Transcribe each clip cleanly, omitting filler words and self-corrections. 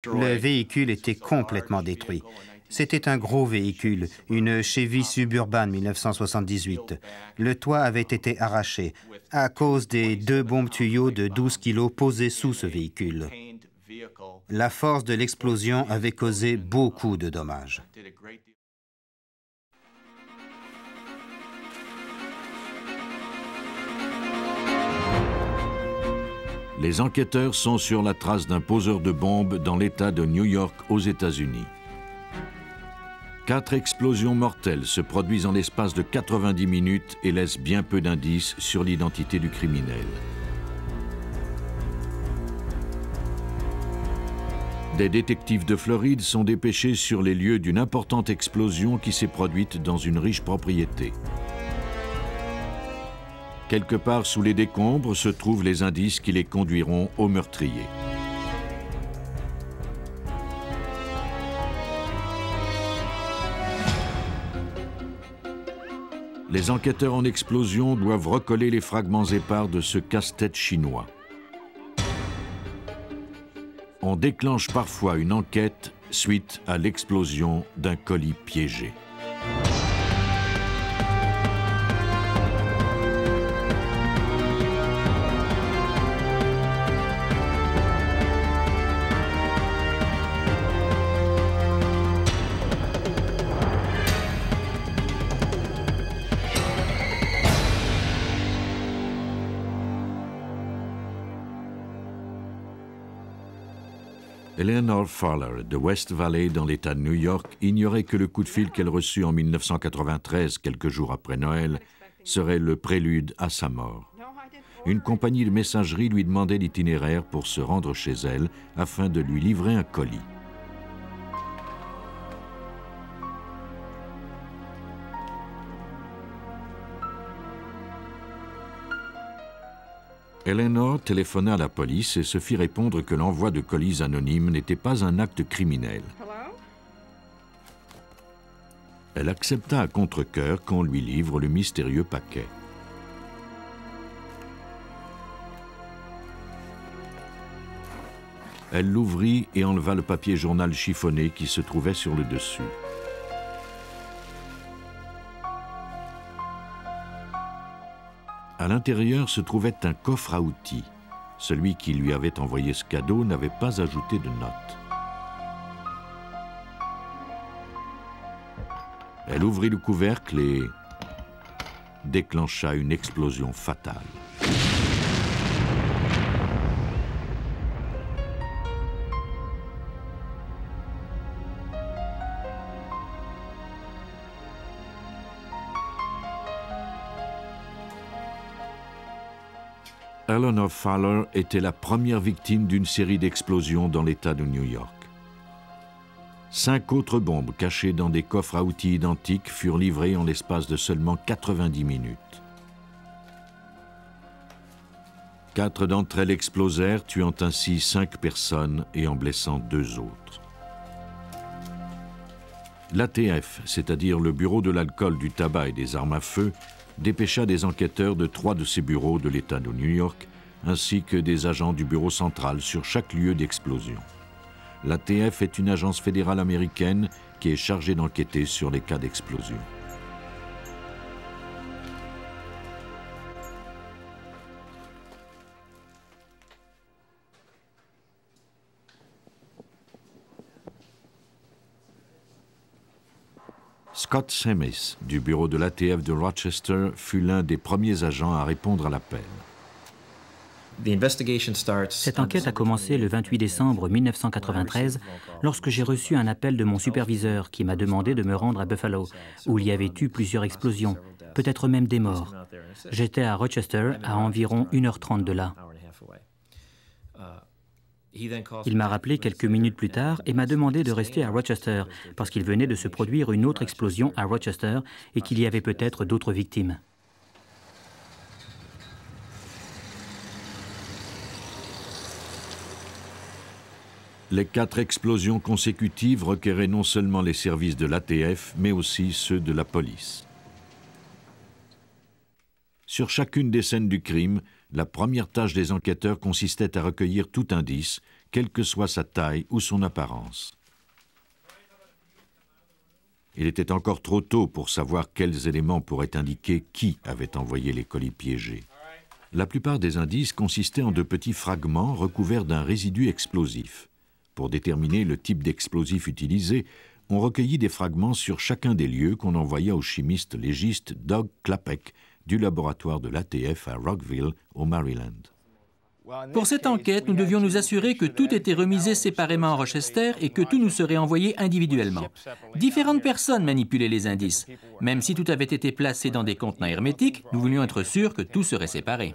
Le véhicule était complètement détruit. C'était un gros véhicule, une Chevy Suburban 1978. Le toit avait été arraché à cause des 2 bombes tuyaux de 12 kilos posées sous ce véhicule. La force de l'explosion avait causé beaucoup de dommages. Les enquêteurs sont sur la trace d'un poseur de bombes dans l'État de New York aux États-Unis. 4 explosions mortelles se produisent en l'espace de 90 minutes et laissent bien peu d'indices sur l'identité du criminel. Des détectives de Floride sont dépêchés sur les lieux d'une importante explosion qui s'est produite dans une riche propriété. Quelque part sous les décombres se trouvent les indices qui les conduiront au meurtrier. Les enquêteurs en explosion doivent recoller les fragments épars de ce casse-tête chinois. On déclenche parfois une enquête suite à l'explosion d'un colis piégé. Eleanor Fowler de West Valley dans l'État de New York ignorait que le coup de fil qu'elle reçut en 1993, quelques jours après Noël, serait le prélude à sa mort. Une compagnie de messagerie lui demandait l'itinéraire pour se rendre chez elle afin de lui livrer un colis. Eleanor téléphona à la police et se fit répondre que l'envoi de colis anonymes n'était pas un acte criminel. Elle accepta à contre-cœur qu'on lui livre le mystérieux paquet. Elle l'ouvrit et enleva le papier journal chiffonné qui se trouvait sur le dessus. À l'intérieur se trouvait un coffre à outils. Celui qui lui avait envoyé ce cadeau n'avait pas ajouté de notes. Elle ouvrit le couvercle et déclencha une explosion fatale. Eleanor Fowler était la première victime d'une série d'explosions dans l'État de New York. 5 autres bombes cachées dans des coffres à outils identiques furent livrées en l'espace de seulement 90 minutes. 4 d'entre elles explosèrent, tuant ainsi 5 personnes et en blessant 2 autres. L'ATF, c'est-à-dire le Bureau de l'alcool, du tabac et des armes à feu, dépêcha des enquêteurs de 3 de ces bureaux de l'État de New York, ainsi que des agents du bureau central sur chaque lieu d'explosion. L'ATF est une agence fédérale américaine qui est chargée d'enquêter sur les cas d'explosion. Scott Semmis, du bureau de l'ATF de Rochester, fut l'un des premiers agents à répondre à l'appel. Cette enquête a commencé le 28 décembre 1993 lorsque j'ai reçu un appel de mon superviseur qui m'a demandé de me rendre à Buffalo, où il y avait eu plusieurs explosions, peut-être même des morts. J'étais à Rochester, à environ 1h30 de là. Il m'a rappelé quelques minutes plus tard et m'a demandé de rester à Rochester parce qu'il venait de se produire une autre explosion à Rochester et qu'il y avait peut-être d'autres victimes. Les 4 explosions consécutives requéraient non seulement les services de l'ATF, mais aussi ceux de la police. Sur chacune des scènes du crime, la première tâche des enquêteurs consistait à recueillir tout indice quelle que soit sa taille ou son apparence. Il était encore trop tôt pour savoir quels éléments pourraient indiquer qui avait envoyé les colis piégés. La plupart des indices consistaient en de petits fragments recouverts d'un résidu explosif. Pour déterminer le type d'explosif utilisé, on recueillit des fragments sur chacun des lieux qu'on envoya au chimiste légiste Doug Klapek du laboratoire de l'ATF à Rockville, au Maryland. Pour cette enquête, nous devions nous assurer que tout était remisé séparément à Rochester et que tout nous serait envoyé individuellement. Différentes personnes manipulaient les indices. Même si tout avait été placé dans des contenants hermétiques, nous voulions être sûrs que tout serait séparé.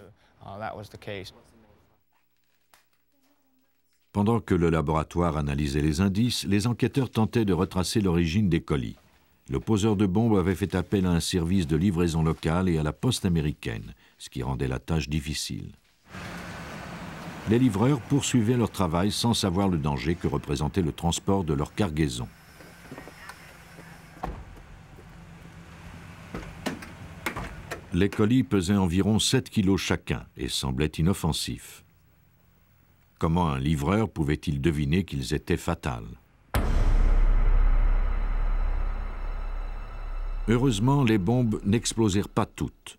Pendant que le laboratoire analysait les indices, les enquêteurs tentaient de retracer l'origine des colis. Le poseur de bombes avait fait appel à un service de livraison locale et à la poste américaine, ce qui rendait la tâche difficile. Les livreurs poursuivaient leur travail sans savoir le danger que représentait le transport de leur cargaison. Les colis pesaient environ 7 kilos chacun et semblaient inoffensifs. Comment un livreur pouvait-il deviner qu'ils étaient fatals? Heureusement, les bombes n'explosèrent pas toutes.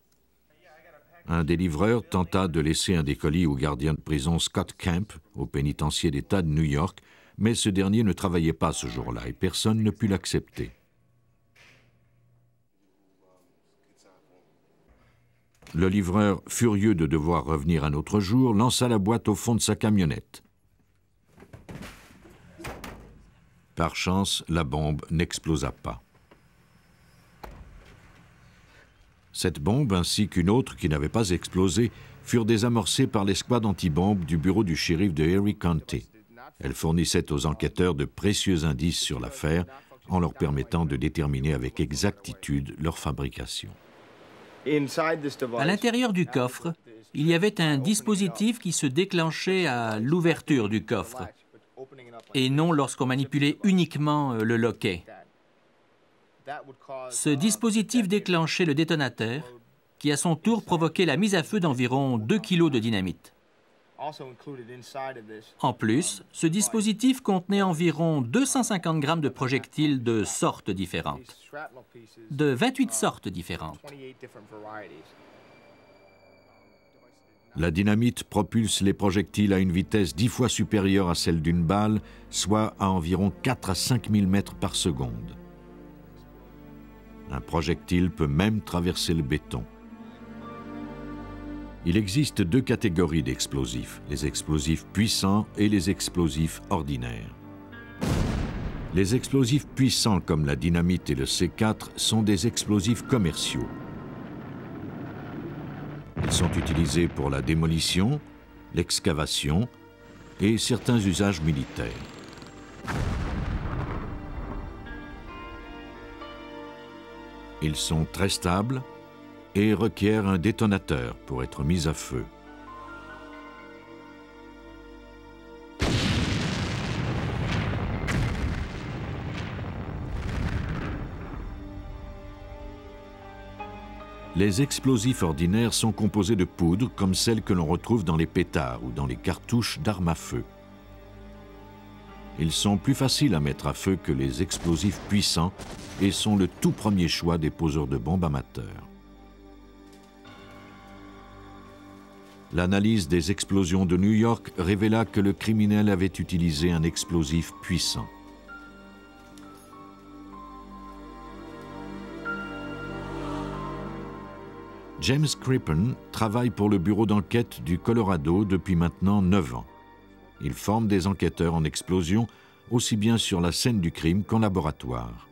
Un des livreurs tenta de laisser un des colis au gardien de prison Scott Camp, au pénitencier d'État de New York, mais ce dernier ne travaillait pas ce jour-là et personne ne put l'accepter. Le livreur, furieux de devoir revenir un autre jour, lança la boîte au fond de sa camionnette. Par chance, la bombe n'explosa pas. Cette bombe, ainsi qu'une autre qui n'avait pas explosé, furent désamorcées par l'escouade antibombes du bureau du shérif de Erie County. Elle fournissait aux enquêteurs de précieux indices sur l'affaire, en leur permettant de déterminer avec exactitude leur fabrication. À l'intérieur du coffre, il y avait un dispositif qui se déclenchait à l'ouverture du coffre, et non lorsqu'on manipulait uniquement le loquet. Ce dispositif déclenchait le détonateur, qui à son tour provoquait la mise à feu d'environ 2 kilos de dynamite. En plus, ce dispositif contenait environ 250 grammes de projectiles de sortes différentes, de 28 sortes différentes. La dynamite propulse les projectiles à une vitesse 10 fois supérieure à celle d'une balle, soit à environ 4 à 5 000 mètres par seconde. Un projectile peut même traverser le béton. Il existe deux catégories d'explosifs, les explosifs puissants et les explosifs ordinaires. Les explosifs puissants comme la dynamite et le C4 sont des explosifs commerciaux. Ils sont utilisés pour la démolition, l'excavation et certains usages militaires. Ils sont très stables et requièrent un détonateur pour être mis à feu. Les explosifs ordinaires sont composés de poudre comme celle que l'on retrouve dans les pétards ou dans les cartouches d'armes à feu. Ils sont plus faciles à mettre à feu que les explosifs puissants et sont le tout premier choix des poseurs de bombes amateurs. L'analyse des explosions de New York révéla que le criminel avait utilisé un explosif puissant. James Crippen travaille pour le bureau d'enquête du Colorado depuis maintenant 9 ans. Il forme des enquêteurs en explosion, aussi bien sur la scène du crime qu'en laboratoire.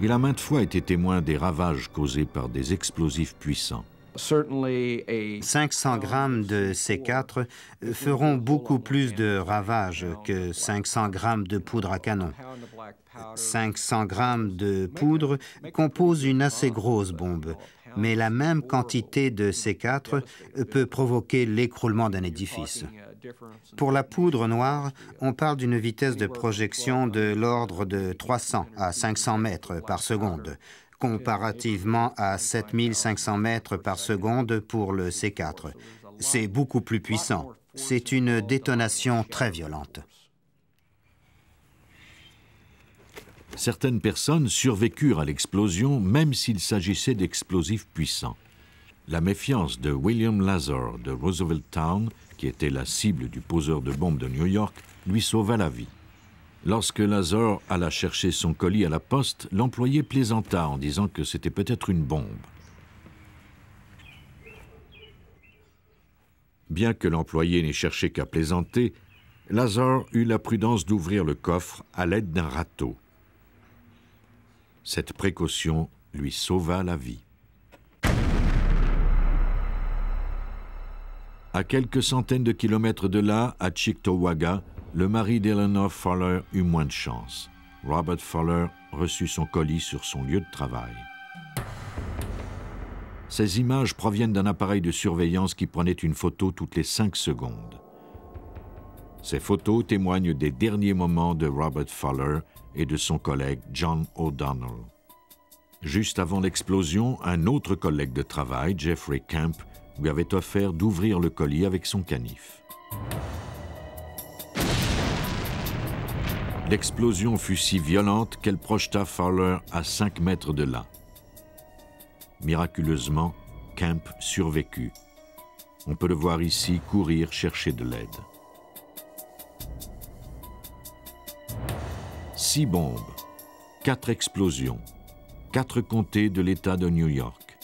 Il a maintes fois été témoin des ravages causés par des explosifs puissants. 500 grammes de C4 feront beaucoup plus de ravages que 500 grammes de poudre à canon. 500 grammes de poudre composent une assez grosse bombe, mais la même quantité de C4 peut provoquer l'écroulement d'un édifice. Pour la poudre noire, on parle d'une vitesse de projection de l'ordre de 300 à 500 mètres par seconde, comparativement à 7500 mètres par seconde pour le C4. C'est beaucoup plus puissant. C'est une détonation très violente. Certaines personnes survécurent à l'explosion même s'il s'agissait d'explosifs puissants. La méfiance de William Lazar de Roosevelt Town, qui était la cible du poseur de bombes de New York, lui sauva la vie. Lorsque Lazar alla chercher son colis à la poste, l'employé plaisanta en disant que c'était peut-être une bombe. Bien que l'employé n'ait cherché qu'à plaisanter, Lazar eut la prudence d'ouvrir le coffre à l'aide d'un râteau. Cette précaution lui sauva la vie. À quelques centaines de kilomètres de là, à Cheektowaga, le mari d'Eleanor Fowler eut moins de chance. Robert Fowler reçut son colis sur son lieu de travail. Ces images proviennent d'un appareil de surveillance qui prenait une photo toutes les 5 secondes. Ces photos témoignent des derniers moments de Robert Fowler et de son collègue John O'Donnell. Juste avant l'explosion, un autre collègue de travail, Jeffrey Camp, lui avait offert d'ouvrir le colis avec son canif. L'explosion fut si violente qu'elle projeta Fowler à 5 mètres de là. Miraculeusement, Camp survécut. On peut le voir ici courir chercher de l'aide. 6 bombes, 4 explosions, 4 comtés de l'État de New York.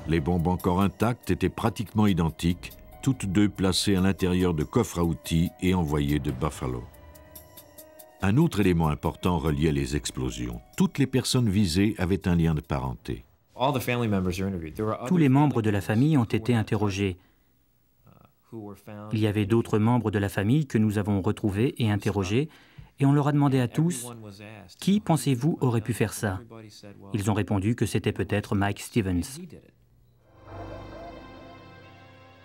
Les bombes encore intactes étaient pratiquement identiques, toutes deux placées à l'intérieur de coffres à outils et envoyées de Buffalo. Un autre élément important reliait les explosions. Toutes les personnes visées avaient un lien de parenté. Tous les membres de la famille ont été interrogés. Il y avait d'autres membres de la famille que nous avons retrouvés et interrogés, et on leur a demandé à tous « Qui, pensez-vous, aurait pu faire ça ?» Ils ont répondu que c'était peut-être Mike Stevens.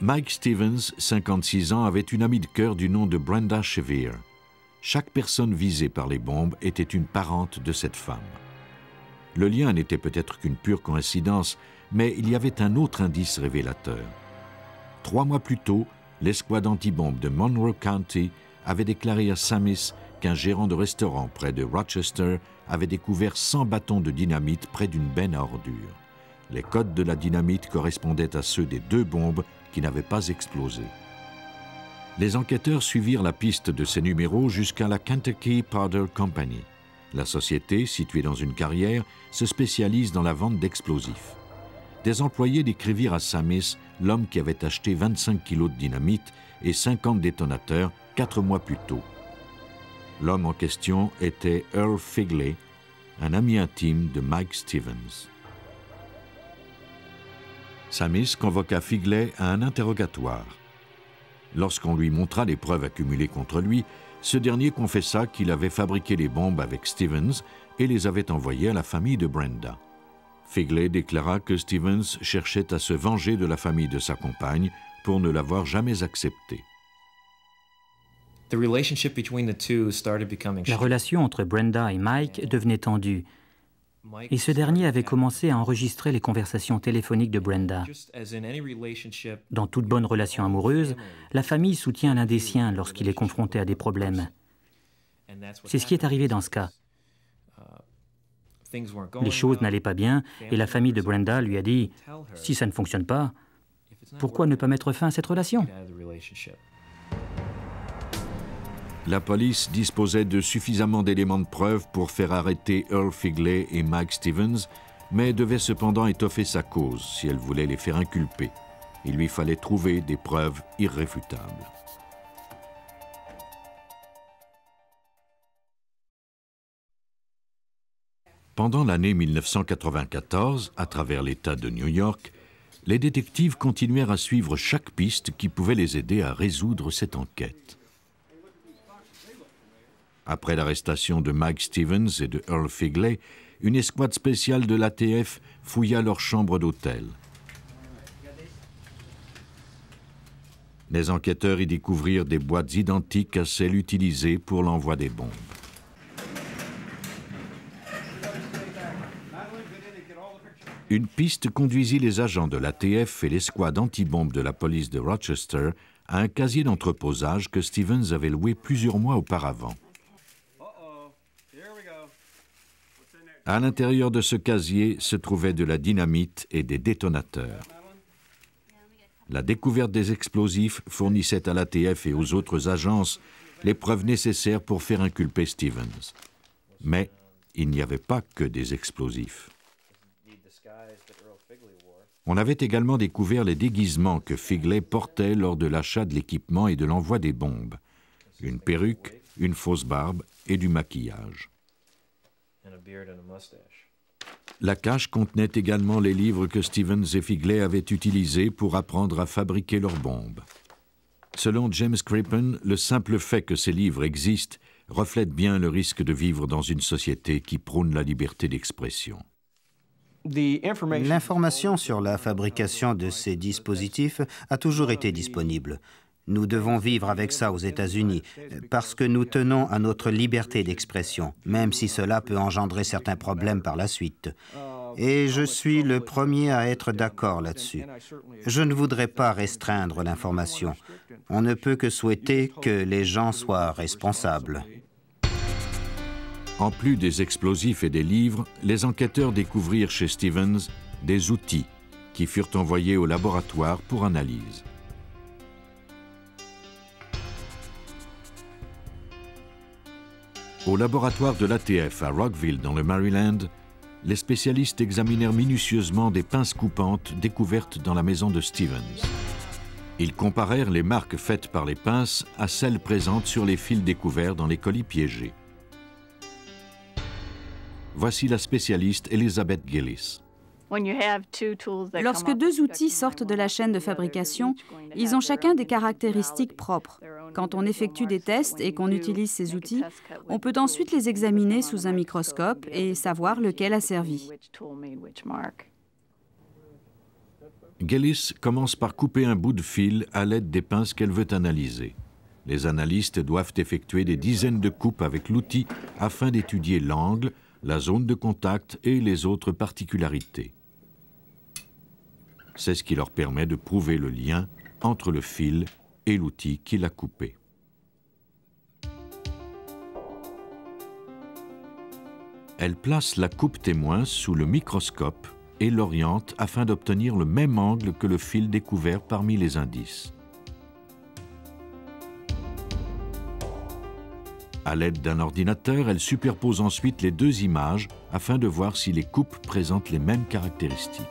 Mike Stevens, 56 ans, avait une amie de cœur du nom de Brenda Shevere. Chaque personne visée par les bombes était une parente de cette femme. Le lien n'était peut-être qu'une pure coïncidence, mais il y avait un autre indice révélateur. 3 mois plus tôt, l'escouade anti-bombe de Monroe County avait déclaré à Samis qu'un gérant de restaurant près de Rochester avait découvert 100 bâtons de dynamite près d'une benne à ordures. Les codes de la dynamite correspondaient à ceux des 2 bombes qui n'avaient pas explosé. Les enquêteurs suivirent la piste de ces numéros jusqu'à la Kentucky Powder Company. La société, située dans une carrière, se spécialise dans la vente d'explosifs. Des employés décrivirent à Samis l'homme qui avait acheté 25 kilos de dynamite et 50 détonateurs 4 mois plus tôt. L'homme en question était Earl Figley, un ami intime de Mike Stevens. Samis convoqua Figley à un interrogatoire. Lorsqu'on lui montra les preuves accumulées contre lui, ce dernier confessa qu'il avait fabriqué les bombes avec Stevens et les avait envoyées à la famille de Brenda. Figley déclara que Stevens cherchait à se venger de la famille de sa compagne pour ne l'avoir jamais acceptée. La relation entre Brenda et Mike devenait tendue. Et ce dernier avait commencé à enregistrer les conversations téléphoniques de Brenda. Dans toute bonne relation amoureuse, la famille soutient l'un des siens lorsqu'il est confronté à des problèmes. C'est ce qui est arrivé dans ce cas. Les choses n'allaient pas bien et la famille de Brenda lui a dit « Si ça ne fonctionne pas, pourquoi ne pas mettre fin à cette relation ?» La police disposait de suffisamment d'éléments de preuve pour faire arrêter Earl Figley et Mike Stevens, mais devait cependant étoffer sa cause si elle voulait les faire inculper. Il lui fallait trouver des preuves irréfutables. Pendant l'année 1994, à travers l'État de New York, les détectives continuèrent à suivre chaque piste qui pouvait les aider à résoudre cette enquête. Après l'arrestation de Mike Stevens et de Earl Figley, une escouade spéciale de l'ATF fouilla leur chambre d'hôtel. Les enquêteurs y découvrirent des boîtes identiques à celles utilisées pour l'envoi des bombes. Une piste conduisit les agents de l'ATF et l'escouade anti-bombe de la police de Rochester à un casier d'entreposage que Stevens avait loué plusieurs mois auparavant. À l'intérieur de ce casier se trouvait de la dynamite et des détonateurs. La découverte des explosifs fournissait à l'ATF et aux autres agences les preuves nécessaires pour faire inculper Stevens. Mais il n'y avait pas que des explosifs. On avait également découvert les déguisements que Figley portait lors de l'achat de l'équipement et de l'envoi des bombes. Une perruque, une fausse barbe et du maquillage. La cache contenait également les livres que Stevens et Figley avaient utilisés pour apprendre à fabriquer leurs bombes. Selon James Crippen, le simple fait que ces livres existent reflète bien le risque de vivre dans une société qui prône la liberté d'expression. L'information sur la fabrication de ces dispositifs a toujours été disponible. Nous devons vivre avec ça aux États-Unis parce que nous tenons à notre liberté d'expression, même si cela peut engendrer certains problèmes par la suite. Et je suis le premier à être d'accord là-dessus. Je ne voudrais pas restreindre l'information. On ne peut que souhaiter que les gens soient responsables. En plus des explosifs et des livres, les enquêteurs découvrirent chez Stevens des outils qui furent envoyés au laboratoire pour analyse. Au laboratoire de l'ATF à Rockville, dans le Maryland, les spécialistes examinèrent minutieusement des pinces coupantes découvertes dans la maison de Stevens. Ils comparèrent les marques faites par les pinces à celles présentes sur les fils découverts dans les colis piégés. Voici la spécialiste Elizabeth Gillis. Lorsque deux outils sortent de la chaîne de fabrication, ils ont chacun des caractéristiques propres. Quand on effectue des tests et qu'on utilise ces outils, on peut ensuite les examiner sous un microscope et savoir lequel a servi. Gillis commence par couper un bout de fil à l'aide des pinces qu'elle veut analyser. Les analystes doivent effectuer des dizaines de coupes avec l'outil afin d'étudier l'angle, la zone de contact et les autres particularités. C'est ce qui leur permet de prouver le lien entre le fil et l'outil qui l'a coupé. Elle place la coupe témoin sous le microscope et l'oriente afin d'obtenir le même angle que le fil découvert parmi les indices. À l'aide d'un ordinateur, elle superpose ensuite les deux images afin de voir si les coupes présentent les mêmes caractéristiques.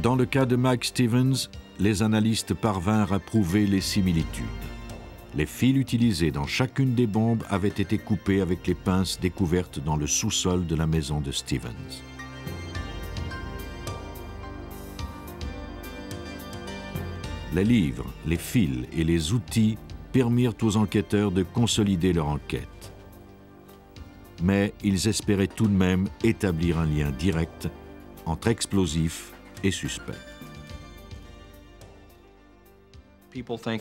Dans le cas de Mike Stevens, les analystes parvinrent à prouver les similitudes. Les fils utilisés dans chacune des bombes avaient été coupés avec les pinces découvertes dans le sous-sol de la maison de Stevens. Les livres, les fils et les outils permirent aux enquêteurs de consolider leur enquête. Mais ils espéraient tout de même établir un lien direct entre explosifs et suspects.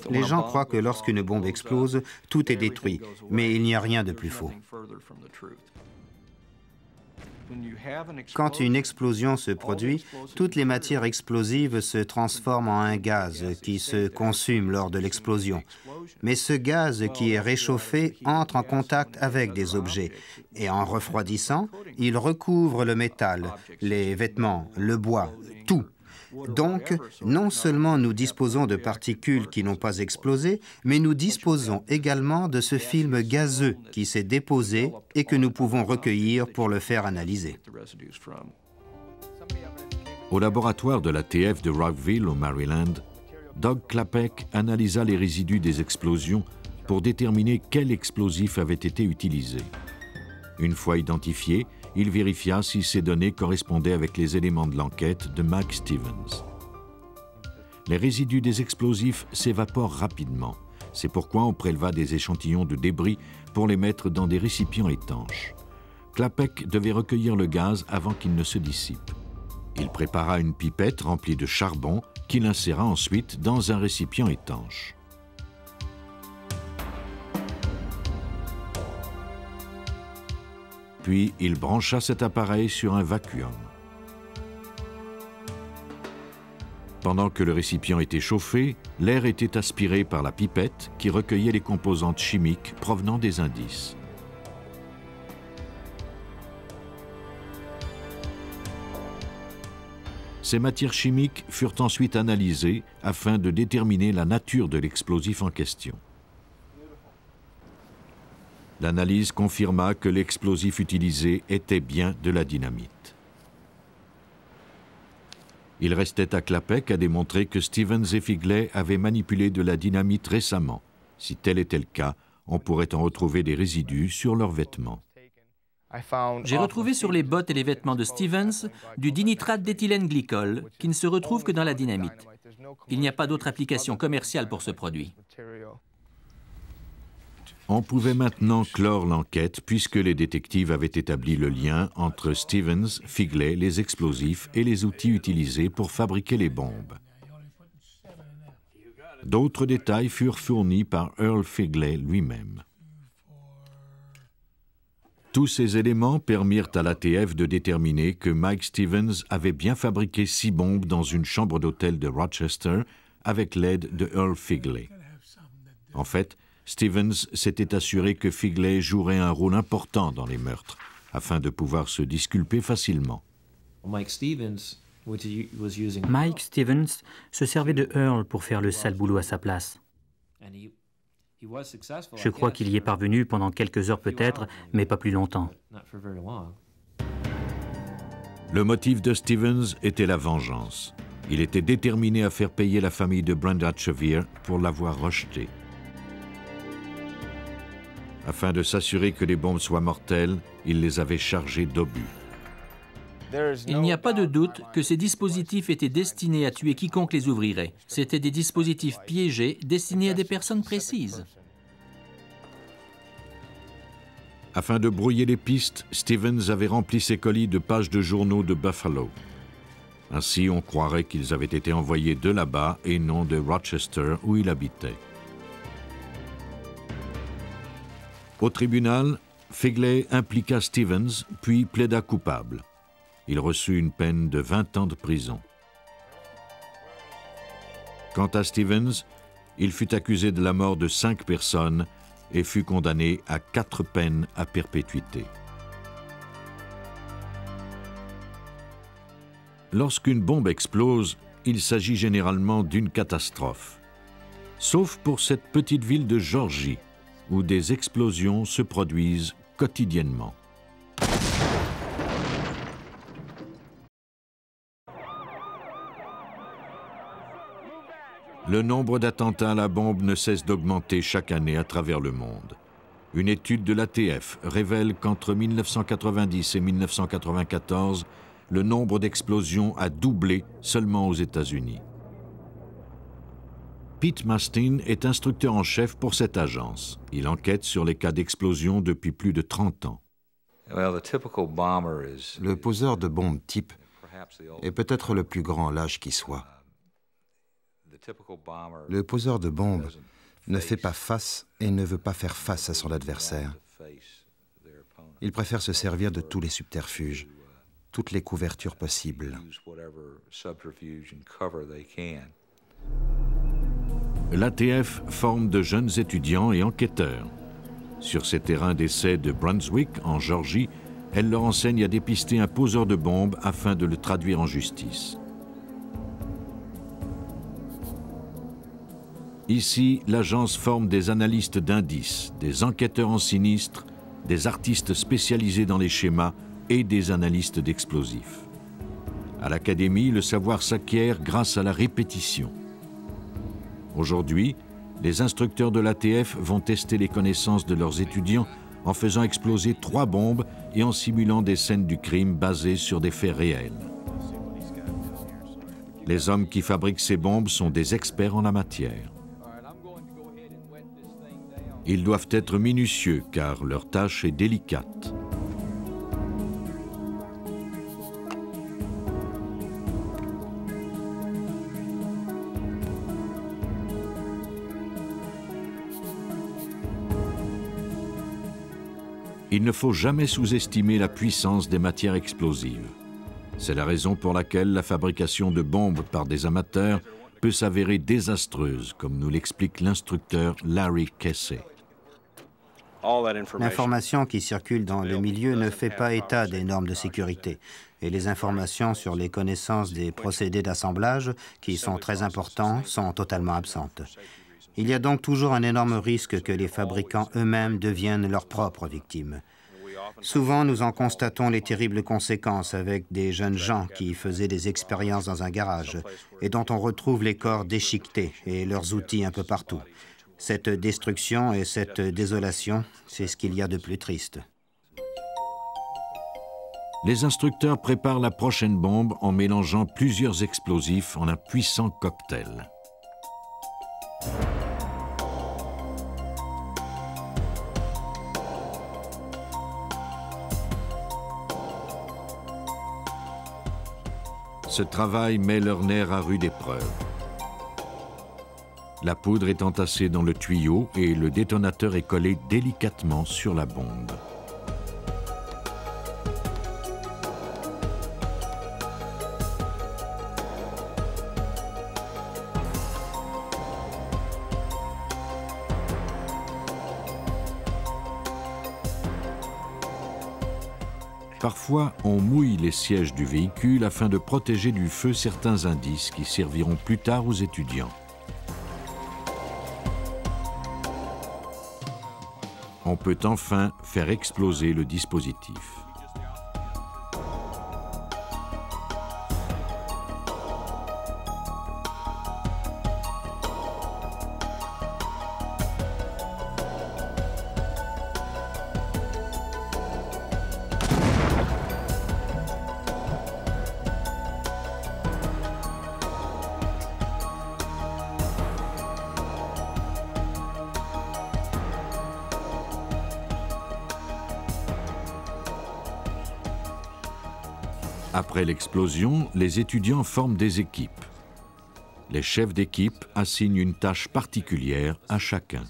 Les gens croient que lorsqu'une bombe explose, tout est détruit, mais il n'y a rien de plus faux. Quand une explosion se produit, toutes les matières explosives se transforment en un gaz qui se consume lors de l'explosion. Mais ce gaz qui est réchauffé entre en contact avec des objets et en refroidissant, il recouvre le métal, les vêtements, le bois, tout. Donc, non seulement nous disposons de particules qui n'ont pas explosé, mais nous disposons également de ce film gazeux qui s'est déposé et que nous pouvons recueillir pour le faire analyser. Au laboratoire de l'ATF de Rockville, au Maryland, Doug Klapek analysa les résidus des explosions pour déterminer quel explosif avait été utilisé. Une fois identifié, il vérifia si ces données correspondaient avec les éléments de l'enquête de Mike Stevens. Les résidus des explosifs s'évaporent rapidement. C'est pourquoi on préleva des échantillons de débris pour les mettre dans des récipients étanches. Klapek devait recueillir le gaz avant qu'il ne se dissipe. Il prépara une pipette remplie de charbon qu'il inséra ensuite dans un récipient étanche. Puis il brancha cet appareil sur un vacuum. Pendant que le récipient était chauffé, l'air était aspiré par la pipette qui recueillait les composantes chimiques provenant des indices. Ces matières chimiques furent ensuite analysées afin de déterminer la nature de l'explosif en question. L'analyse confirma que l'explosif utilisé était bien de la dynamite. Il restait à Clapet qu'à démontrer que Stevens et Figley avaient manipulé de la dynamite récemment. Si tel était le cas, on pourrait en retrouver des résidus sur leurs vêtements. J'ai retrouvé sur les bottes et les vêtements de Stevens du dinitrate d'éthylène glycol qui ne se retrouve que dans la dynamite. Il n'y a pas d'autre application commerciale pour ce produit. On pouvait maintenant clore l'enquête puisque les détectives avaient établi le lien entre Stevens, Figley, les explosifs et les outils utilisés pour fabriquer les bombes. D'autres détails furent fournis par Earl Figley lui-même. Tous ces éléments permirent à l'ATF de déterminer que Mike Stevens avait bien fabriqué 6 bombes dans une chambre d'hôtel de Rochester avec l'aide de Earl Figley. En fait, Stevens s'était assuré que Figley jouerait un rôle important dans les meurtres, afin de pouvoir se disculper facilement. Mike Stevens se servait de Earl pour faire le sale boulot à sa place. Je crois qu'il y est parvenu pendant quelques heures peut-être, mais pas plus longtemps. Le motif de Stevens était la vengeance. Il était déterminé à faire payer la famille de Brenda Chevere pour l'avoir rejeté. Afin de s'assurer que les bombes soient mortelles, il les avait chargées d'obus. Il n'y a pas de doute que ces dispositifs étaient destinés à tuer quiconque les ouvrirait. C'étaient des dispositifs piégés destinés à des personnes précises. Afin de brouiller les pistes, Stevens avait rempli ses colis de pages de journaux de Buffalo. Ainsi, on croirait qu'ils avaient été envoyés de là-bas et non de Rochester où il habitait. Au tribunal, Figley impliqua Stevens, puis plaida coupable. Il reçut une peine de 20 ans de prison. Quant à Stevens, il fut accusé de la mort de 5 personnes et fut condamné à 4 peines à perpétuité. Lorsqu'une bombe explose, il s'agit généralement d'une catastrophe. Sauf pour cette petite ville de Géorgie, où des explosions se produisent quotidiennement. Le nombre d'attentats à la bombe ne cesse d'augmenter chaque année à travers le monde. Une étude de l'ATF révèle qu'entre 1990 et 1994, le nombre d'explosions a doublé seulement aux États-Unis. Pete Mastin est instructeur en chef pour cette agence. Il enquête sur les cas d'explosion depuis plus de 30 ans. Le poseur de bombes type est peut-être le plus grand lâche qui soit. Le poseur de bombes ne fait pas face et ne veut pas faire face à son adversaire. Il préfère se servir de tous les subterfuges, toutes les couvertures possibles. L'ATF forme de jeunes étudiants et enquêteurs. Sur ces terrains d'essai de Brunswick, en Géorgie, elle leur enseigne à dépister un poseur de bombes afin de le traduire en justice. Ici, l'agence forme des analystes d'indices, des enquêteurs en sinistre, des artistes spécialisés dans les schémas et des analystes d'explosifs. À l'académie, le savoir s'acquiert grâce à la répétition. Aujourd'hui, les instructeurs de l'ATF vont tester les connaissances de leurs étudiants en faisant exploser 3 bombes et en simulant des scènes du crime basées sur des faits réels. Les hommes qui fabriquent ces bombes sont des experts en la matière. Ils doivent être minutieux car leur tâche est délicate. Il ne faut jamais sous-estimer la puissance des matières explosives. C'est la raison pour laquelle la fabrication de bombes par des amateurs peut s'avérer désastreuse, comme nous l'explique l'instructeur Larry Casey. L'information qui circule dans le milieu ne fait pas état des normes de sécurité. Et les informations sur les connaissances des procédés d'assemblage, qui sont très importants, sont totalement absentes. Il y a donc toujours un énorme risque que les fabricants eux-mêmes deviennent leurs propres victimes. Souvent, nous en constatons les terribles conséquences avec des jeunes gens qui faisaient des expériences dans un garage et dont on retrouve les corps déchiquetés et leurs outils un peu partout. Cette destruction et cette désolation, c'est ce qu'il y a de plus triste. Les instructeurs préparent la prochaine bombe en mélangeant plusieurs explosifs en un puissant cocktail. Ce travail met leur nerf à rude épreuve. La poudre est entassée dans le tuyau et le détonateur est collé délicatement sur la bombe. Parfois, on mouille les sièges du véhicule afin de protéger du feu certains indices qui serviront plus tard aux étudiants. On peut enfin faire exploser le dispositif. Après l'explosion, les étudiants forment des équipes. Les chefs d'équipe assignent une tâche particulière à chacun.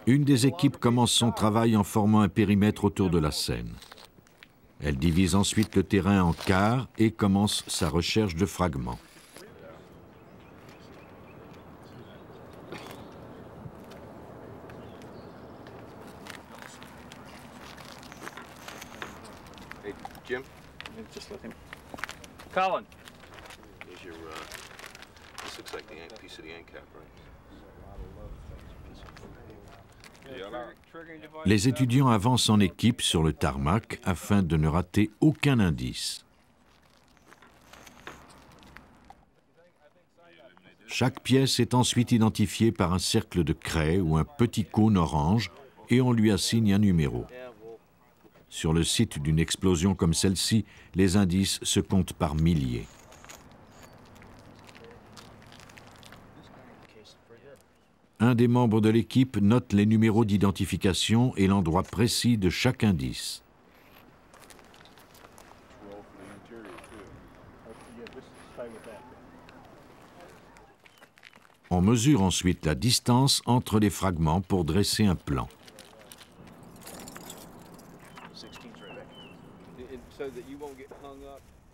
Une des équipes commence son travail en formant un périmètre autour de la scène. Elle divise ensuite le terrain en quarts et commence sa recherche de fragments. Jim? Just let him. Colin. Here's your, this looks like the piece of the end cap, right? Les étudiants avancent en équipe sur le tarmac afin de ne rater aucun indice. Chaque pièce est ensuite identifiée par un cercle de craie ou un petit cône orange et on lui assigne un numéro. Sur le site d'une explosion comme celle-ci, les indices se comptent par milliers. Un des membres de l'équipe note les numéros d'identification et l'endroit précis de chaque indice. On mesure ensuite la distance entre les fragments pour dresser un plan.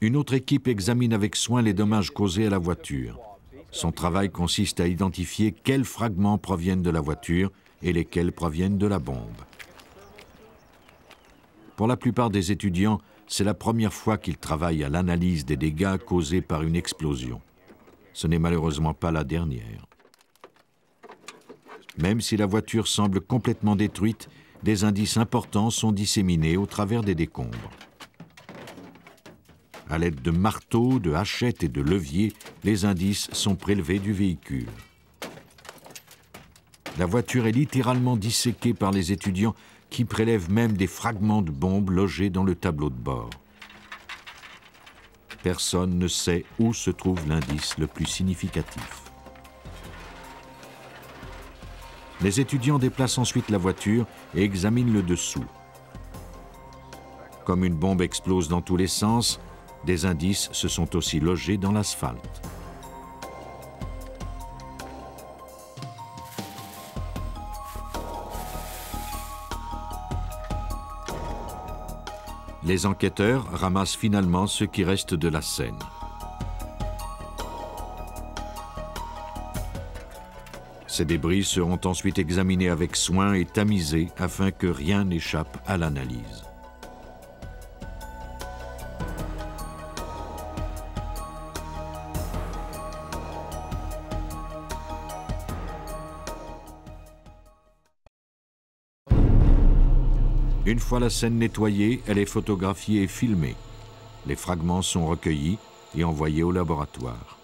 Une autre équipe examine avec soin les dommages causés à la voiture. Son travail consiste à identifier quels fragments proviennent de la voiture et lesquels proviennent de la bombe. Pour la plupart des étudiants, c'est la première fois qu'ils travaillent à l'analyse des dégâts causés par une explosion. Ce n'est malheureusement pas la dernière. Même si la voiture semble complètement détruite, des indices importants sont disséminés au travers des décombres. À l'aide de marteaux, de hachettes et de leviers, les indices sont prélevés du véhicule. La voiture est littéralement disséquée par les étudiants qui prélèvent même des fragments de bombes logés dans le tableau de bord. Personne ne sait où se trouve l'indice le plus significatif. Les étudiants déplacent ensuite la voiture et examinent le dessous. Comme une bombe explose dans tous les sens, des indices se sont aussi logés dans l'asphalte. Les enquêteurs ramassent finalement ce qui reste de la scène. Ces débris seront ensuite examinés avec soin et tamisés afin que rien n'échappe à l'analyse. Une fois la scène nettoyée, elle est photographiée et filmée. Les fragments sont recueillis et envoyés au laboratoire.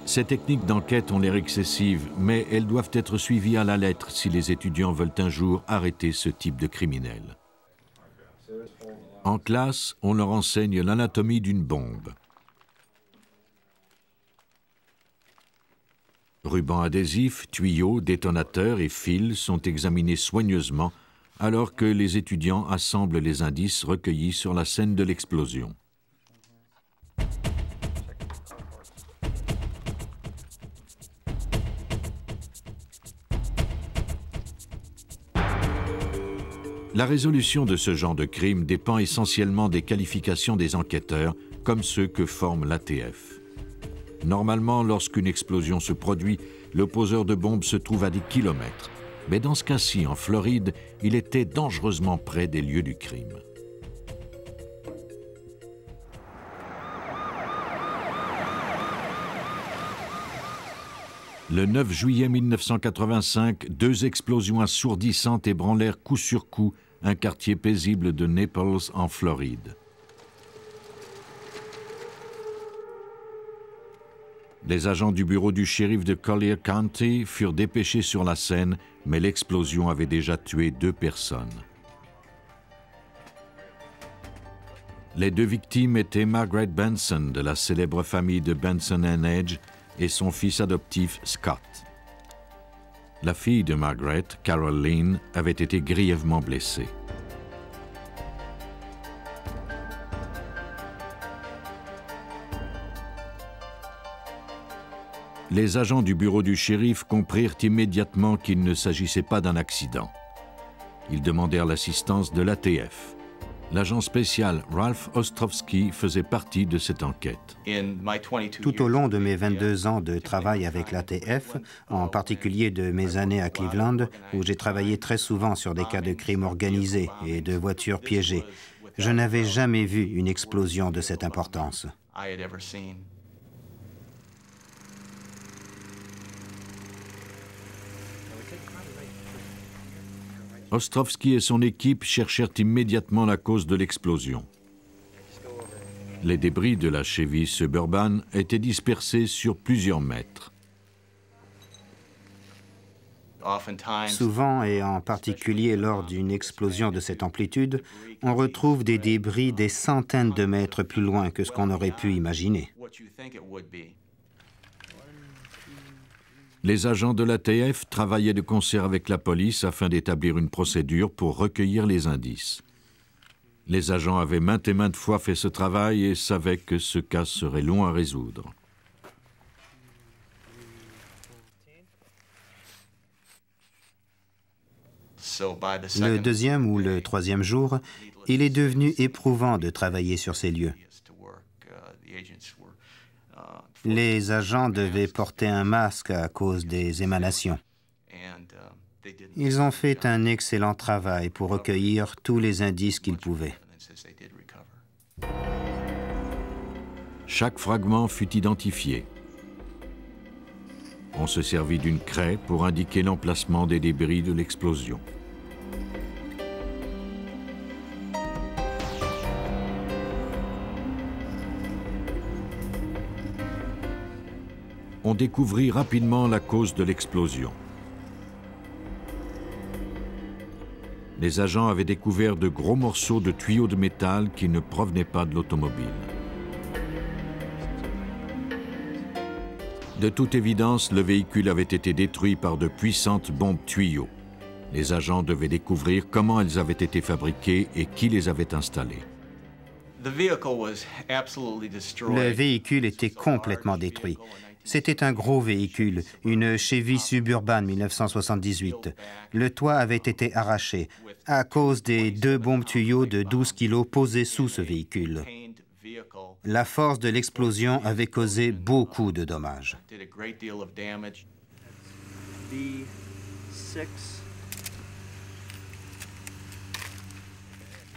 Ces techniques d'enquête ont l'air excessives, mais elles doivent être suivies à la lettre si les étudiants veulent un jour arrêter ce type de criminel. En classe, on leur enseigne l'anatomie d'une bombe. Rubans adhésifs, tuyaux, détonateurs et fils sont examinés soigneusement alors que les étudiants assemblent les indices recueillis sur la scène de l'explosion. La résolution de ce genre de crime dépend essentiellement des qualifications des enquêteurs, comme ceux que forme l'ATF. Normalement, lorsqu'une explosion se produit, le poseur de bombe se trouve à des kilomètres. Mais dans ce cas-ci, en Floride, il était dangereusement près des lieux du crime. Le 9 juillet 1985, 2 explosions assourdissantes ébranlèrent coup sur coup un quartier paisible de Naples, en Floride. Les agents du bureau du shérif de Collier County furent dépêchés sur la scène, mais l'explosion avait déjà tué 2 personnes. Les 2 victimes étaient Margaret Benson, de la célèbre famille de Benson and Edge, et son fils adoptif Scott. La fille de Margaret, Carol Lynn, avait été grièvement blessée. Les agents du bureau du shérif comprirent immédiatement qu'il ne s'agissait pas d'un accident. Ils demandèrent l'assistance de l'ATF. L'agent spécial Ralph Ostrovsky faisait partie de cette enquête. Tout au long de mes 22 ans de travail avec l'ATF, en particulier de mes années à Cleveland, où j'ai travaillé très souvent sur des cas de crimes organisés et de voitures piégées, je n'avais jamais vu une explosion de cette importance. Ostrovsky et son équipe cherchèrent immédiatement la cause de l'explosion. Les débris de la Chevy Suburban étaient dispersés sur plusieurs mètres. Souvent, et en particulier lors d'une explosion de cette amplitude, on retrouve des débris des centaines de mètres plus loin que ce qu'on aurait pu imaginer. Les agents de l'ATF travaillaient de concert avec la police afin d'établir une procédure pour recueillir les indices. Les agents avaient maintes et maintes fois fait ce travail et savaient que ce cas serait long à résoudre. Le 2e ou le 3e jour, il est devenu éprouvant de travailler sur ces lieux. Les agents devaient porter un masque à cause des émanations. Ils ont fait un excellent travail pour recueillir tous les indices qu'ils pouvaient. Chaque fragment fut identifié. On se servit d'une craie pour indiquer l'emplacement des débris de l'explosion. On découvrit rapidement la cause de l'explosion. Les agents avaient découvert de gros morceaux de tuyaux de métal qui ne provenaient pas de l'automobile. De toute évidence, le véhicule avait été détruit par de puissantes bombes tuyaux. Les agents devaient découvrir comment elles avaient été fabriquées et qui les avait installées. Le véhicule était complètement détruit. C'était un gros véhicule, une Chevy Suburban 1978. Le toit avait été arraché à cause des 2 bombes tuyaux de 12 kilos posées sous ce véhicule. La force de l'explosion avait causé beaucoup de dommages.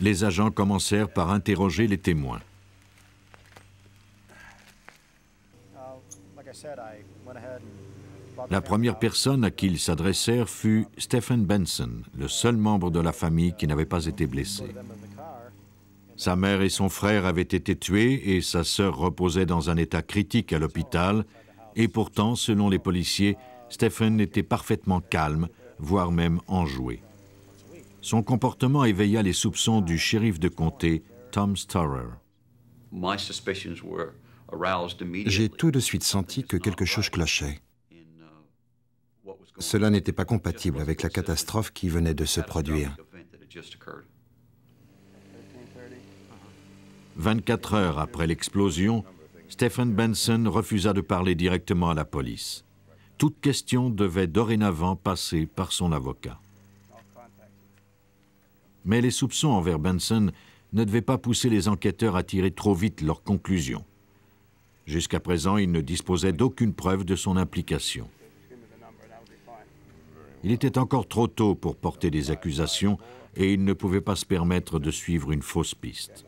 Les agents commencèrent par interroger les témoins. La première personne à qui ils s'adressèrent fut Stephen Benson, le seul membre de la famille qui n'avait pas été blessé. Sa mère et son frère avaient été tués et sa sœur reposait dans un état critique à l'hôpital, et pourtant, selon les policiers, Stephen était parfaitement calme, voire même enjoué. Son comportement éveilla les soupçons du shérif de comté, Tom Storer. J'ai tout de suite senti que quelque chose clochait. Cela n'était pas compatible avec la catastrophe qui venait de se produire. 24 heures après l'explosion, Stephen Benson refusa de parler directement à la police. Toute question devait dorénavant passer par son avocat. Mais les soupçons envers Benson ne devaient pas pousser les enquêteurs à tirer trop vite leurs conclusions. Jusqu'à présent, ils ne disposaient d'aucune preuve de son implication. Il était encore trop tôt pour porter des accusations et ils ne pouvaient pas se permettre de suivre une fausse piste.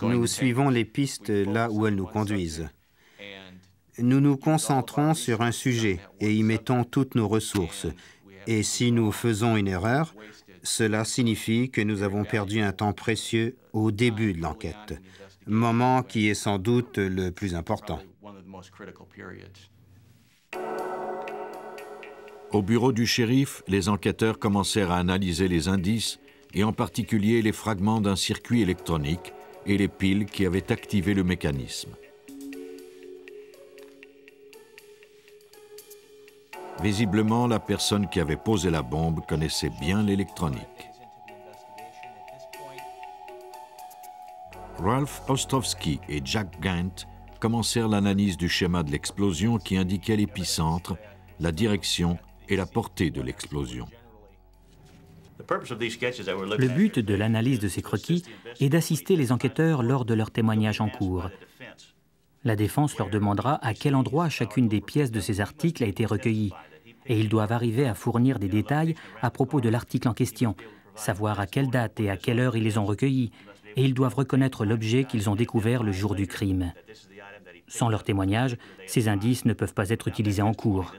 Nous suivons les pistes là où elles nous conduisent. Nous nous concentrons sur un sujet et y mettons toutes nos ressources. Et si nous faisons une erreur, cela signifie que nous avons perdu un temps précieux au début de l'enquête, moment qui est sans doute le plus important. Au bureau du shérif, les enquêteurs commencèrent à analyser les indices et en particulier les fragments d'un circuit électronique et les piles qui avaient activé le mécanisme. Visiblement, la personne qui avait posé la bombe connaissait bien l'électronique. Ralph Ostrovsky et Jack Gant commencèrent l'analyse du schéma de l'explosion qui indiquait l'épicentre, la direction et la portée de l'explosion. Le but de l'analyse de ces croquis est d'assister les enquêteurs lors de leur témoignage en cours. La défense leur demandera à quel endroit chacune des pièces de ces articles a été recueillie, et ils doivent arriver à fournir des détails à propos de l'article en question, savoir à quelle date et à quelle heure ils les ont recueillis, et ils doivent reconnaître l'objet qu'ils ont découvert le jour du crime. Sans leur témoignage, ces indices ne peuvent pas être utilisés en cours.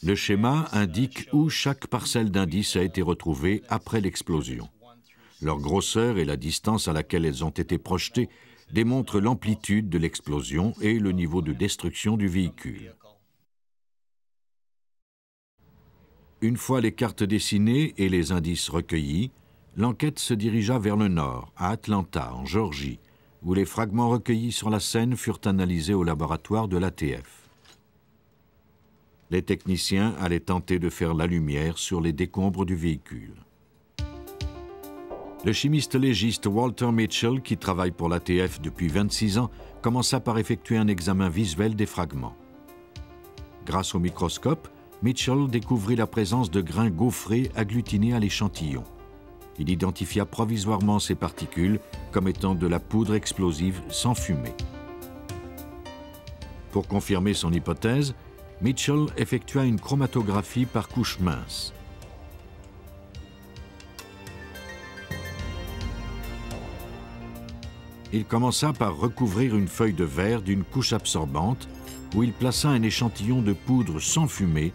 Le schéma indique où chaque parcelle d'indices a été retrouvée après l'explosion. Leur grosseur et la distance à laquelle elles ont été projetées démontrent l'amplitude de l'explosion et le niveau de destruction du véhicule. Une fois les cartes dessinées et les indices recueillis, l'enquête se dirigea vers le nord, à Atlanta, en Géorgie, où les fragments recueillis sur la scène furent analysés au laboratoire de l'ATF. Les techniciens allaient tenter de faire la lumière sur les décombres du véhicule. Le chimiste légiste Walter Mitchell, qui travaille pour l'ATF depuis 26 ans, commença par effectuer un examen visuel des fragments. Grâce au microscope, Mitchell découvrit la présence de grains gaufrés agglutinés à l'échantillon. Il identifia provisoirement ces particules comme étant de la poudre explosive sans fumée. Pour confirmer son hypothèse, Mitchell effectua une chromatographie par couche mince. Il commença par recouvrir une feuille de verre d'une couche absorbante où il plaça un échantillon de poudre sans fumée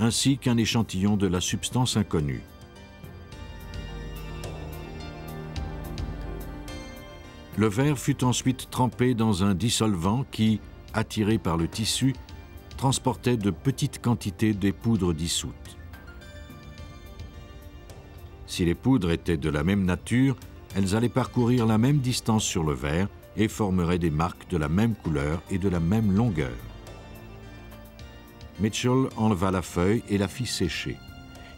ainsi qu'un échantillon de la substance inconnue. Le verre fut ensuite trempé dans un dissolvant qui, attiré par le tissu, transportait de petites quantités des poudres dissoutes. Si les poudres étaient de la même nature, elles allaient parcourir la même distance sur le verre et formeraient des marques de la même couleur et de la même longueur. Mitchell enleva la feuille et la fit sécher.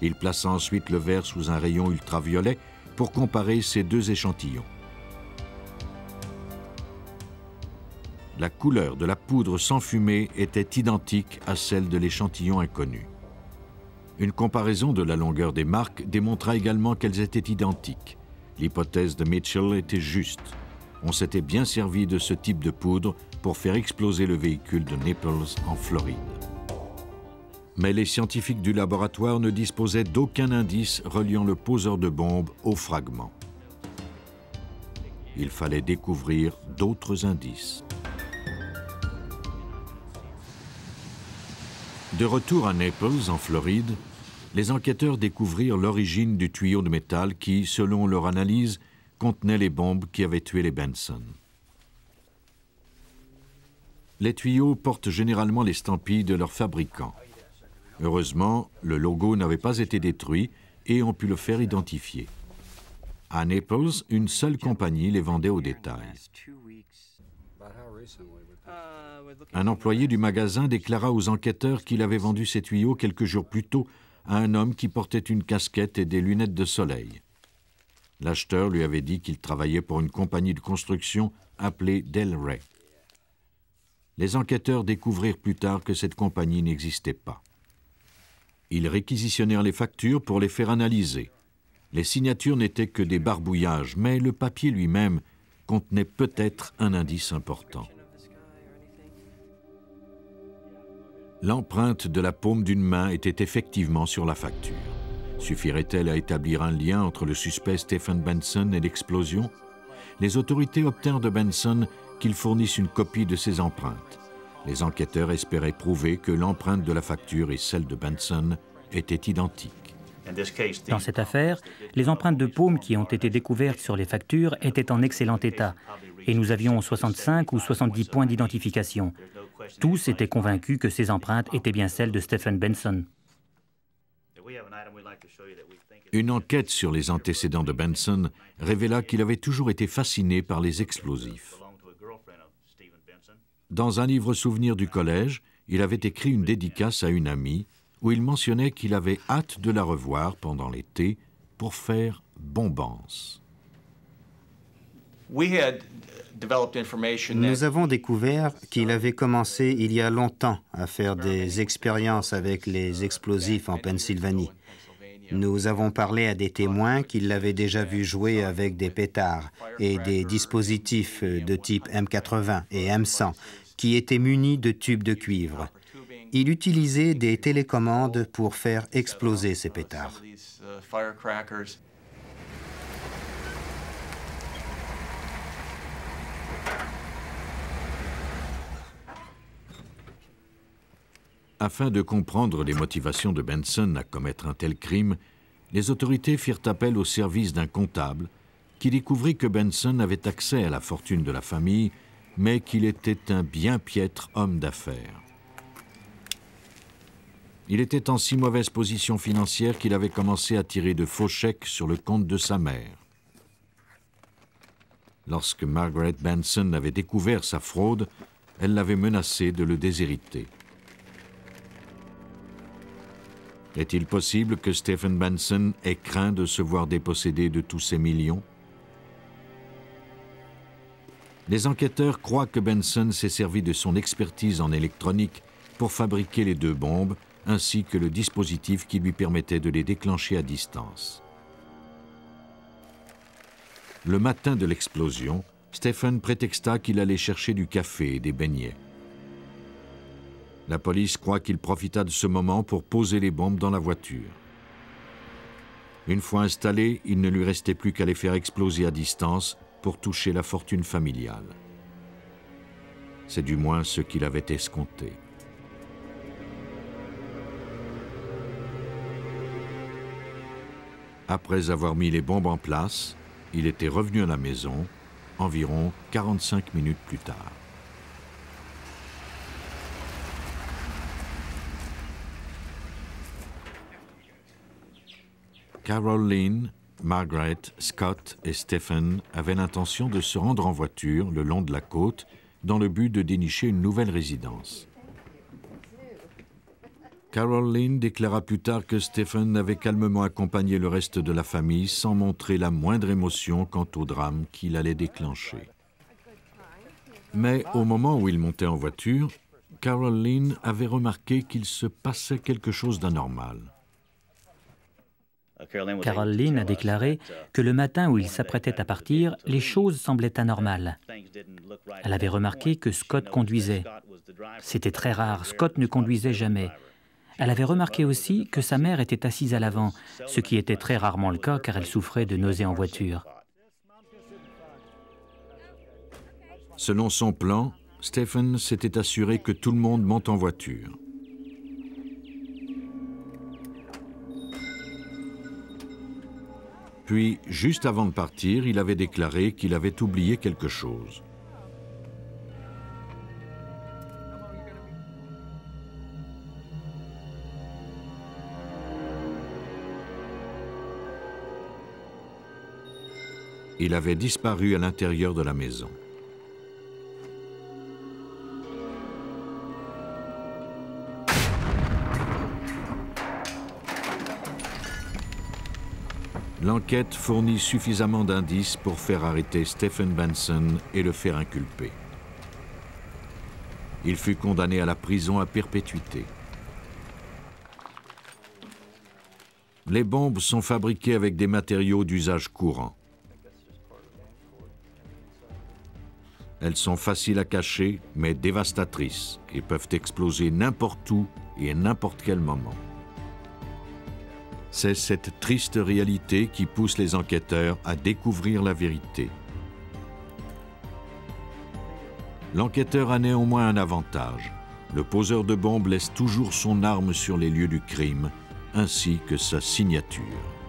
Il plaça ensuite le verre sous un rayon ultraviolet pour comparer ces deux échantillons. La couleur de la poudre sans fumée était identique à celle de l'échantillon inconnu. Une comparaison de la longueur des marques démontra également qu'elles étaient identiques. L'hypothèse de Mitchell était juste. On s'était bien servi de ce type de poudre pour faire exploser le véhicule de Naples en Floride. Mais les scientifiques du laboratoire ne disposaient d'aucun indice reliant le poseur de bombes au fragment. Il fallait découvrir d'autres indices. De retour à Naples, en Floride, les enquêteurs découvrirent l'origine du tuyau de métal qui, selon leur analyse, contenait les bombes qui avaient tué les Benson. Les tuyaux portent généralement l'estampille de leur fabricant. Heureusement, le logo n'avait pas été détruit et on put le faire identifier. À Naples, une seule compagnie les vendait au détail. Un employé du magasin déclara aux enquêteurs qu'il avait vendu ces tuyaux quelques jours plus tôt à un homme qui portait une casquette et des lunettes de soleil. L'acheteur lui avait dit qu'il travaillait pour une compagnie de construction appelée Del Rey. Les enquêteurs découvrirent plus tard que cette compagnie n'existait pas. Ils réquisitionnèrent les factures pour les faire analyser. Les signatures n'étaient que des barbouillages, mais le papier lui-même contenait peut-être un indice important. L'empreinte de la paume d'une main était effectivement sur la facture. Suffirait-elle à établir un lien entre le suspect Stephen Benson et l'explosion? Les autorités obtinrent de Benson qu'il fournisse une copie de ses empreintes. Les enquêteurs espéraient prouver que l'empreinte de la facture et celle de Benson étaient identiques. Dans cette affaire, les empreintes de paume qui ont été découvertes sur les factures étaient en excellent état et nous avions 65 ou 70 points d'identification. Tous étaient convaincus que ces empreintes étaient bien celles de Stephen Benson. Une enquête sur les antécédents de Benson révéla qu'il avait toujours été fasciné par les explosifs. Dans un livre souvenir du collège, il avait écrit une dédicace à une amie où il mentionnait qu'il avait hâte de la revoir pendant l'été pour faire bombance. Nous avons découvert qu'il avait commencé il y a longtemps à faire des expériences avec les explosifs en Pennsylvanie. Nous avons parlé à des témoins qui l'avaient déjà vu jouer avec des pétards et des dispositifs de type M80 et M100 qui étaient munis de tubes de cuivre. Il utilisait des télécommandes pour faire exploser ces pétards. Afin de comprendre les motivations de Benson à commettre un tel crime, les autorités firent appel au service d'un comptable qui découvrit que Benson avait accès à la fortune de la famille, mais qu'il était un bien piètre homme d'affaires. Il était en si mauvaise position financière qu'il avait commencé à tirer de faux chèques sur le compte de sa mère. Lorsque Margaret Benson avait découvert sa fraude, elle l'avait menacé de le déshériter. Est-il possible que Stephen Benson ait craint de se voir dépossédé de tous ses millions? Les enquêteurs croient que Benson s'est servi de son expertise en électronique pour fabriquer les deux bombes, ainsi que le dispositif qui lui permettait de les déclencher à distance. Le matin de l'explosion, Stephen prétexta qu'il allait chercher du café et des beignets. La police croit qu'il profita de ce moment pour poser les bombes dans la voiture. Une fois installées, il ne lui restait plus qu'à les faire exploser à distance pour toucher la fortune familiale. C'est du moins ce qu'il avait escompté. Après avoir mis les bombes en place, il était revenu à la maison environ 45 minutes plus tard. Caroline, Margaret, Scott et Stephen avaient l'intention de se rendre en voiture le long de la côte dans le but de dénicher une nouvelle résidence. Carol Lynn déclara plus tard que Stephen avait calmement accompagné le reste de la famille sans montrer la moindre émotion quant au drame qu'il allait déclencher. Mais au moment où il montait en voiture, Carol Lynn avait remarqué qu'il se passait quelque chose d'anormal. Carol Lynn a déclaré que le matin où il s'apprêtait à partir, les choses semblaient anormales. Elle avait remarqué que Scott conduisait. C'était très rare, Scott ne conduisait jamais. Elle avait remarqué aussi que sa mère était assise à l'avant, ce qui était très rarement le cas car elle souffrait de nausées en voiture. Selon son plan, Stephen s'était assuré que tout le monde monte en voiture. Puis, juste avant de partir, il avait déclaré qu'il avait oublié quelque chose. Il avait disparu à l'intérieur de la maison. L'enquête fournit suffisamment d'indices pour faire arrêter Stephen Benson et le faire inculper. Il fut condamné à la prison à perpétuité. Les bombes sont fabriquées avec des matériaux d'usage courant. Elles sont faciles à cacher, mais dévastatrices, et peuvent exploser n'importe où et à n'importe quel moment. C'est cette triste réalité qui pousse les enquêteurs à découvrir la vérité. L'enquêteur a néanmoins un avantage. Le poseur de bombes laisse toujours son arme sur les lieux du crime, ainsi que sa signature.